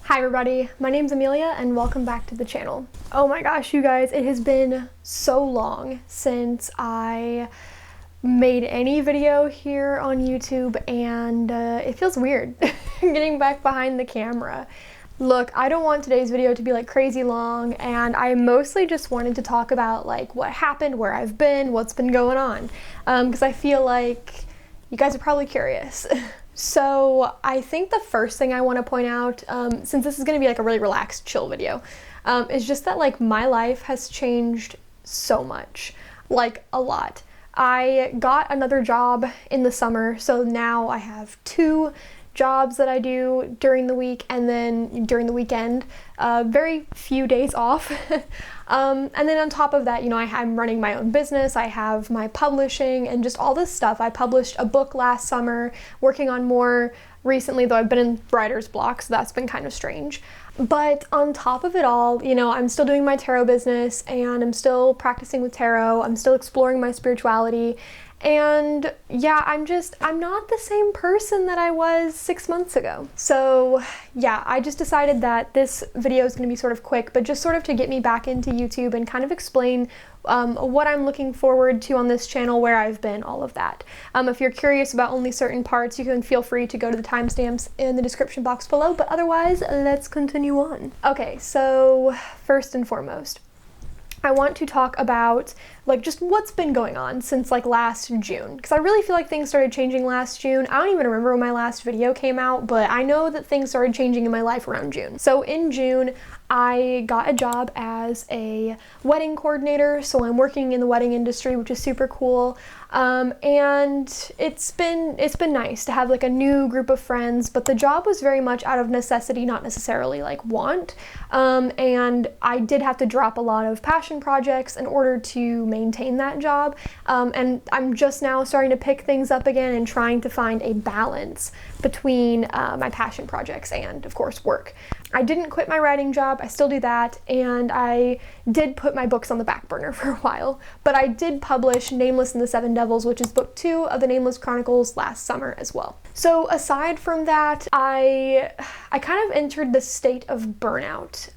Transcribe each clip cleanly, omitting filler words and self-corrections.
Hi everybody, my name's Amelia and welcome back to the channel. Oh my gosh, you guys, it has been so long since I made any video here on YouTube and it feels weird getting back behind the camera. Look, I don't want today's video to be like crazy long, and I mostly just wanted to talk about like what happened, where I've been, what's been going on, because I feel like you guys are probably curious. So I think the first thing I want to point out, since this is going to be like a really relaxed, chill video, is just that like my life has changed so much, like a lot. I got another job in the summer, so now I have two jobs that I do during the week and then during the weekend, very few days off. And then on top of that, you know, I'm running my own business, I have my publishing and just all this stuff. I published a book last summer, working on more recently, though I've been in writer's block, so that's been kind of strange. But on top of it all, you know, I'm still doing my tarot business and I'm still practicing with tarot, I'm still exploring my spirituality. And yeah, I'm not the same person that I was 6 months ago. So yeah, I just decided that this video is going to be sort of quick, but just sort of to get me back into YouTube and kind of explain what I'm looking forward to on this channel, where I've been, all of that. If you're curious about only certain parts, you can feel free to go to the timestamps in the description box below, but otherwise, let's continue on. Okay, so first and foremost, I want to talk about like just what's been going on since like last June, because I really feel like things started changing last June. I don't even remember when my last video came out, but I know that things started changing in my life around June. So in June, I got a job as a wedding coordinator, so I'm working in the wedding industry, which is super cool. And it's been nice to have like a new group of friends, but the job was very much out of necessity, not necessarily like want. And I did have to drop a lot of passion projects in order to maintain that job. And I'm just now starting to pick things up again and trying to find a balance between my passion projects and, of course, work. I didn't quit my writing job, I still do that, and I did put my books on the back burner for a while, but I did publish Nameless and the Seven Devils, which is book 2 of the Nameless Chronicles, last summer as well. So aside from that, I kind of entered the state of burnout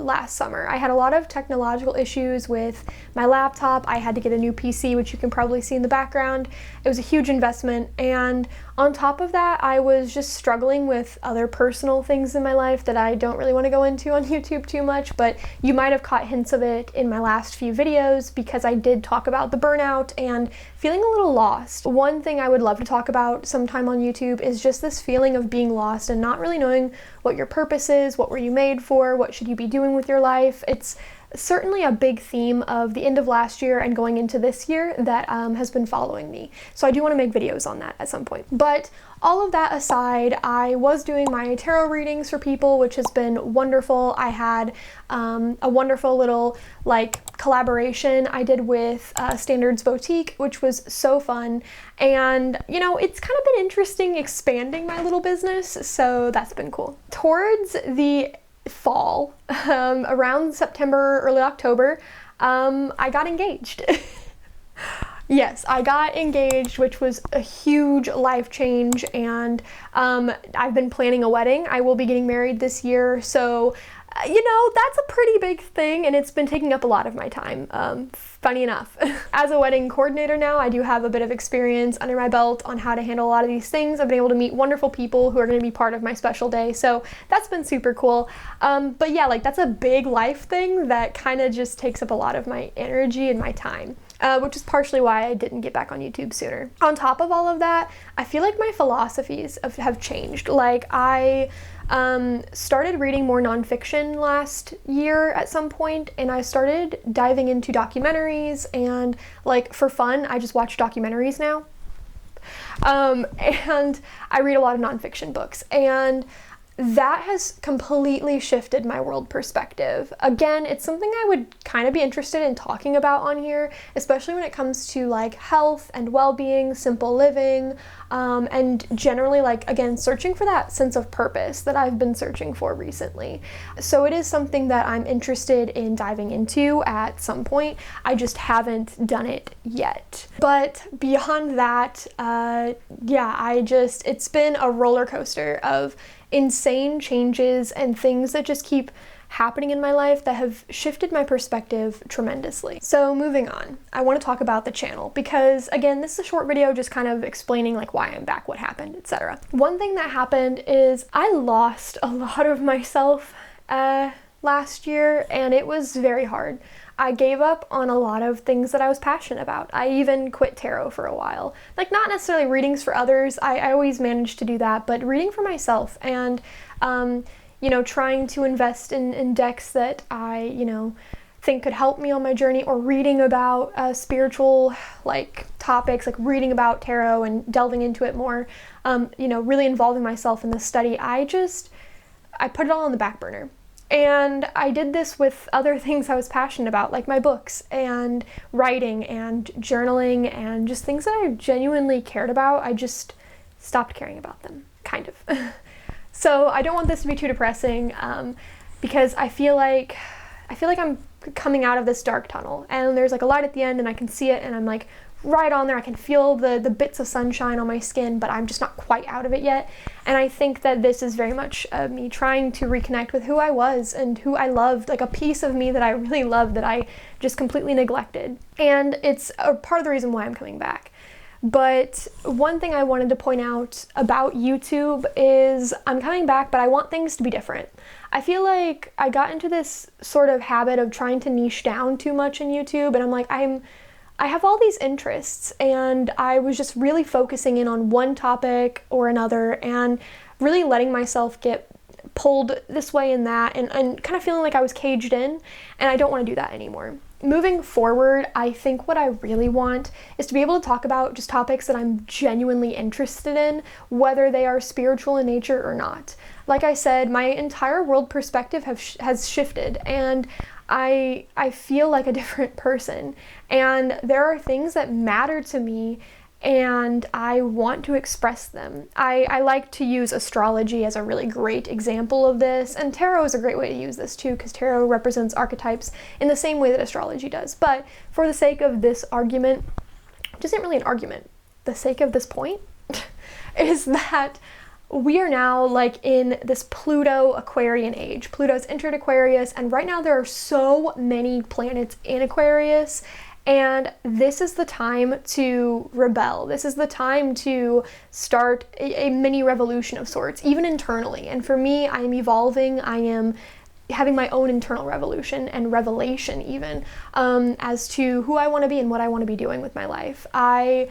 last summer. I had a lot of technological issues with my laptop. I had to get a new PC, which you can probably see in the background. It was a huge investment, and on top of that, I was just struggling with other personal things in my life that I don't really want to go into on YouTube too much, but you might have caught hints of it in my last few videos because I did talk about the burnout and feeling a little lost. One thing I would love to talk about sometime on YouTube is just this feeling of being lost and not really knowing what your purpose is, what were you made for, what should you be doing with your life. It's certainly a big theme of the end of last year and going into this year that has been following me. So I do want to make videos on that at some point. But all of that aside, I was doing my tarot readings for people, which has been wonderful. I had a wonderful little like collaboration I did with Standards Boutique, which was so fun. And you know, it's kind of been interesting expanding my little business, so that's been cool. Towards the fall, around September, early October, I got engaged. Yes, I got engaged, which was a huge life change, and I've been planning a wedding. I will be getting married this year, so you know, that's a pretty big thing, and it's been taking up a lot of my time, funny enough. As a wedding coordinator now, I do have a bit of experience under my belt on how to handle a lot of these things. I've been able to meet wonderful people who are going to be part of my special day, so that's been super cool. But yeah, like that's a big life thing that kind of just takes up a lot of my energy and my time. Which is partially why I didn't get back on YouTube sooner. On top of all of that, I feel like my philosophies have changed. Like I started reading more nonfiction last year at some point, and I started diving into documentaries, and like for fun, I just watch documentaries now. And I read a lot of nonfiction books, and that has completely shifted my world perspective. Again, it's something I would kind of be interested in talking about on here, especially when it comes to like health and well-being, simple living, and generally like, again, searching for that sense of purpose that I've been searching for recently. So it is something that I'm interested in diving into at some point. I just haven't done it yet. But beyond that, yeah, it's been a roller coaster of insane changes and things that just keep happening in my life that have shifted my perspective tremendously. So moving on, I want to talk about the channel because, again, this is a short video just kind of explaining like why I'm back, what happened, etc. One thing that happened is I lost a lot of myself last year, and it was very hard. I gave up on a lot of things that I was passionate about. I even quit tarot for a while. Like, not necessarily readings for others, I always managed to do that, but reading for myself and you know, trying to invest in decks that I, you know, think could help me on my journey, or reading about spiritual like topics, like reading about tarot and delving into it more, you know, really involving myself in the study. I put it all on the back burner. And I did this with other things I was passionate about, like my books and writing and journaling and just things that I genuinely cared about. I just stopped caring about them, kind of. So I don't want this to be too depressing, because I feel like I'm coming out of this dark tunnel, and there's like a light at the end and I can see it, and I'm like right on there. I can feel the bits of sunshine on my skin, but I'm just not quite out of it yet. And I think that this is very much me trying to reconnect with who I was and who I loved, like a piece of me that I really loved that I just completely neglected. And it's a part of the reason why I'm coming back. But one thing I wanted to point out about YouTube is I'm coming back, but I want things to be different. I feel like I got into this sort of habit of trying to niche down too much in YouTube, and I'm like, I have all these interests, and I was just really focusing in on one topic or another and really letting myself get pulled this way and that, and kind of feeling like I was caged in, and I don't want to do that anymore. Moving forward, I think what I really want is to be able to talk about just topics that I'm genuinely interested in, whether they are spiritual in nature or not. Like I said, my entire world perspective has shifted, and I feel like a different person, and there are things that matter to me and I want to express them. I like to use astrology as a really great example of this, and tarot is a great way to use this too, because tarot represents archetypes in the same way that astrology does. But for the sake of this argument, which isn't really an argument, the sake of this point is that we are now like in this Pluto Aquarian age. Pluto's entered Aquarius, and right now there are so many planets in Aquarius. And this is the time to rebel. This is the time to start a mini revolution of sorts, even internally. And for me, I am evolving. I am having my own internal revolution and revelation even, as to who I want to be and what I want to be doing with my life. I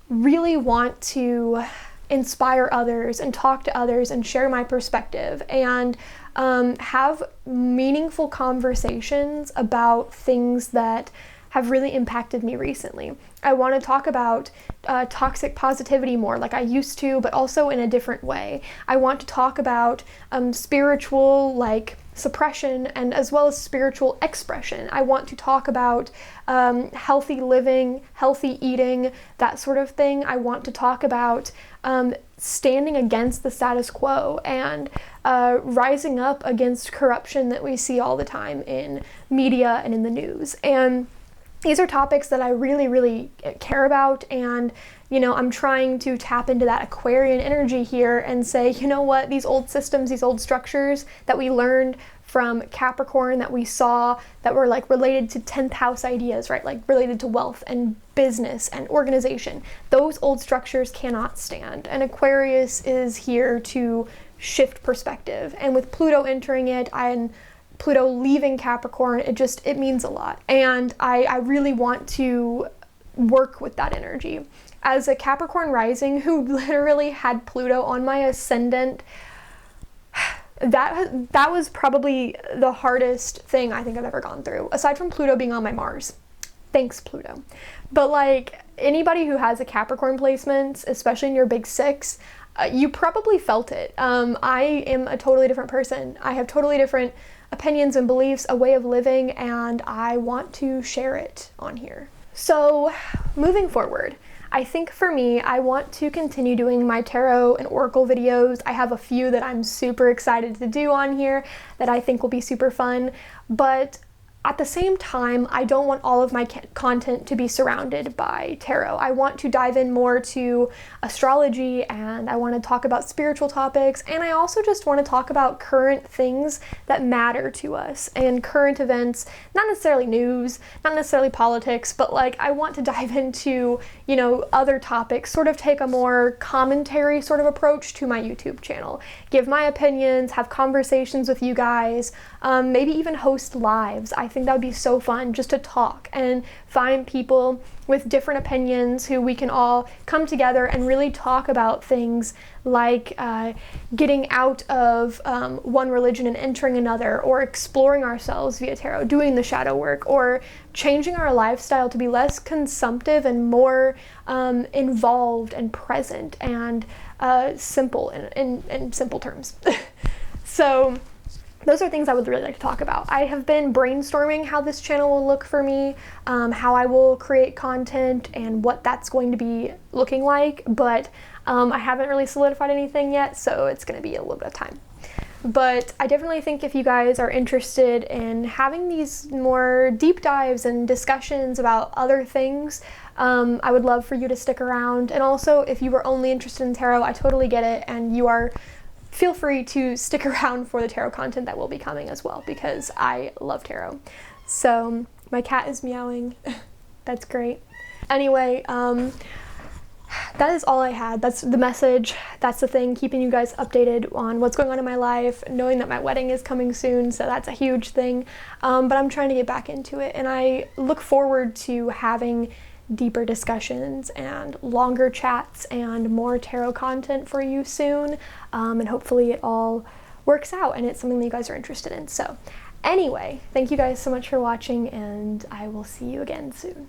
really want to inspire others and talk to others and share my perspective and have meaningful conversations about things that have really impacted me recently. I want to talk about toxic positivity more like I used to, but also in a different way. I want to talk about spiritual like suppression and as well as spiritual expression. I want to talk about healthy living, healthy eating, that sort of thing. I want to talk about standing against the status quo and rising up against corruption that we see all the time in media and in the news. And these are topics that I really, really care about, and you know, I'm trying to tap into that Aquarian energy here and say, you know what, these old systems, these old structures that we learned from Capricorn, that we saw that were like related to 10th house ideas, right? Like related to wealth and business and organization. Those old structures cannot stand. And Aquarius is here to shift perspective. And with Pluto entering it, Pluto leaving Capricorn, it means a lot. And I really want to work with that energy. As a Capricorn rising who literally had Pluto on my ascendant, that was probably the hardest thing I think I've ever gone through, aside from Pluto being on my Mars. Thanks, Pluto. But like anybody who has a Capricorn placement, especially in your big six, you probably felt it. I am a totally different person. I have totally different opinions and beliefs, a way of living, and I want to share it on here. So moving forward, I think for me, I want to continue doing my tarot and oracle videos. I have a few that I'm super excited to do on here that I think will be super fun, but at the same time, I don't want all of my content to be surrounded by tarot. I want to dive in more to astrology, and I want to talk about spiritual topics, and I also just want to talk about current things that matter to us and current events, not necessarily news, not necessarily politics, but like I want to dive into, you know, other topics, sort of take a more commentary sort of approach to my YouTube channel, give my opinions, have conversations with you guys, maybe even host lives. I think that would be so fun, just to talk and find people with different opinions who we can all come together and really talk about things like getting out of one religion and entering another, or exploring ourselves via tarot, doing the shadow work, or changing our lifestyle to be less consumptive and more involved and present and simple in simple terms. So those are things I would really like to talk about. I have been brainstorming how this channel will look for me, how I will create content, and what that's going to be looking like, but I haven't really solidified anything yet, so it's going to be a little bit of time. But I definitely think if you guys are interested in having these more deep dives and discussions about other things, I would love for you to stick around. And also, if you were only interested in tarot, I totally get it, and feel free to stick around for the tarot content that will be coming as well, because I love tarot. So my cat is meowing. That's great. Anyway, that is all I had. That's the message. That's the thing, keeping you guys updated on what's going on in my life, knowing that my wedding is coming soon, so that's a huge thing. But I'm trying to get back into it, and I look forward to having deeper discussions and longer chats and more tarot content for you soon, and hopefully it all works out and it's something that you guys are interested in. So anyway, thank you guys so much for watching, and I will see you again soon.